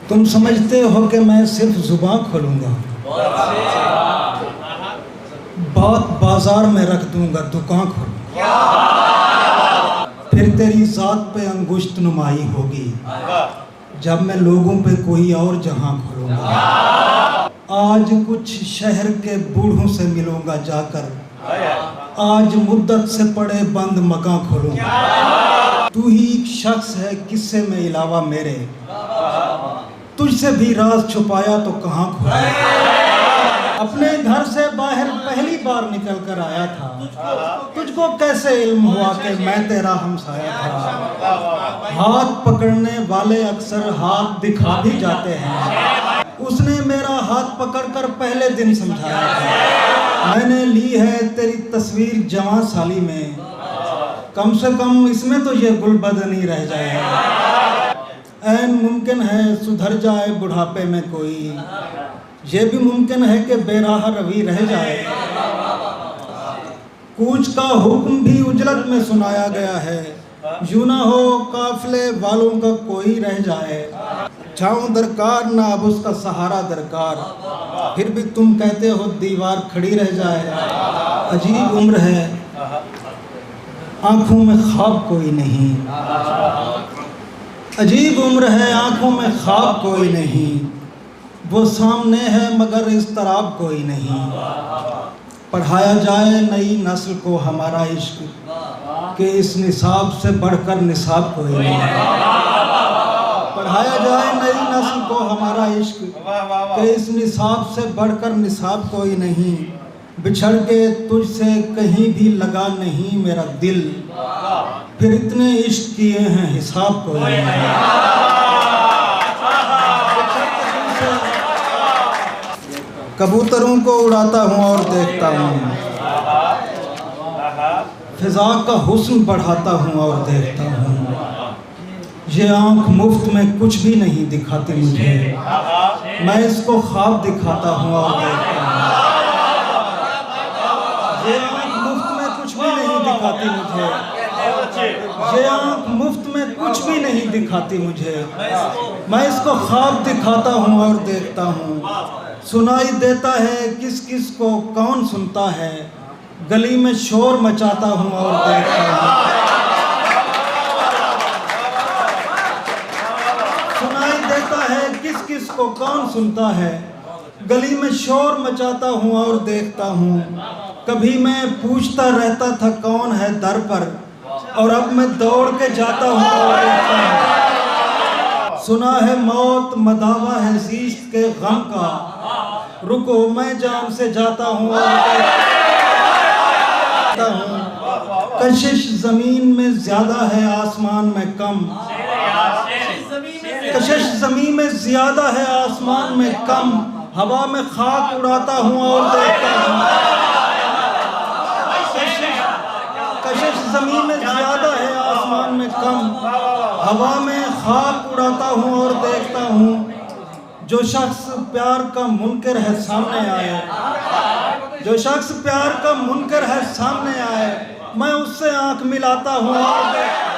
तुम समझते हो कि मैं सिर्फ जुबान खोलूंगा, बात बाजार में रख दूंगा, दुकान खोलूंगा, फिर तेरी जात पे अंगुश्त नुमाई होगी जब मैं लोगों पे कोई और जहां खोलूंगा। आज कुछ शहर के बूढ़ों से मिलूंगा जाकर, आज मुद्दत से पड़े बंद मकान खोलूंगा। तू ही एक शख्स है किस्से में इलावा मेरे, तुझसे भी राज छुपाया तो कहाँ खोला। अपने घर से बाहर पहली बार निकल कर आया था, तुझको कैसे इल्म हुआ कि मैं तेरा हमसाया था। हाथ पकड़ने वाले अक्सर हाथ दिखा भी जाते हैं, उसने मेरा हाथ पकड़कर पहले दिन समझाया था। मैंने ली है तेरी तस्वीर जवां साली में, कम से कम इसमें तो ये गुलबद नहीं रह जाए। ऐन मुमकिन है सुधर जाए बुढ़ापे में कोई, ये भी मुमकिन है कि बेराह रवि रह जाए। कूच का हुक्म भी उजलत में सुनाया गया है, यूं ना हो काफिले वालों का कोई रह जाए। छाँव दरकार ना अब उसका सहारा दरकार, फिर भी तुम कहते हो दीवार खड़ी रह जाए। अजीब उम्र है आँखों में ख्वाब कोई नहीं, अजीब उम्र है आँखों में ख्वाब कोई नहीं, वो सामने है मगर इस्तराब कोई नहीं। पढ़ाया जाए नई नस्ल को हमारा इश्क, कि इस निसाब से बढ़कर निसाब कोई नहीं। पढ़ाया जाए नई नस्ल को हमारा इश्क, कि इस निसाब से बढ़कर निसाब कोई नहीं। बिछड़ के तुझसे कहीं भी लगा नहीं मेरा दिल, फिर इतने इश्क किए हैं हिसाब कोई नहीं। कबूतरों को उड़ाता हूँ और देखता हूँ, फिजा का हुस्न बढ़ाता हूँ और देखता हूँ। ये आँख मुफ्त में कुछ भी नहीं दिखाती मुझे, मैं इसको ख्वाब दिखाता हूँ और देखता हूँ। ये आँख मुफ्त में कुछ भी नहीं दिखाती मुझे, ये आँख मुफ्त में कुछ भी नहीं दिखाती मुझे, मैं इसको ख्वाब दिखाता हूँ और देखता हूँ। सुनाई देता है किस किस को कौन सुनता है, गली में शोर मचाता हूँ और देखता हूँ। सुनाई देता है किस किस को कौन सुनता है, गली में शोर मचाता हूँ और देखता हूँ। कभी मैं पूछता रहता था कौन है दर पर, और अब मैं दौड़ के जाता हूँ और देखता हूँ। सुना है मौत मदावा है ज़ीस्त के गम का, रुको मैं जान से जाता हूँ और देखता हूँ। कशिश ज़मीन में ज़्यादा है आसमान में कम, कशिश ज़मीन में ज़्यादा है आसमान में कम, हवा में खाक उड़ाता हूँ और देखता हूँ। कशिश ज़मीन में ज़्यादा है आसमान में कम, हवा में खाक उड़ाता हूँ और देखता हूँ। जो शख्स प्यार का मुनकर है सामने आए, जो शख्स प्यार का मुनकर है सामने आए, मैं उससे आँख मिलाता हूँ और देखता हूँ।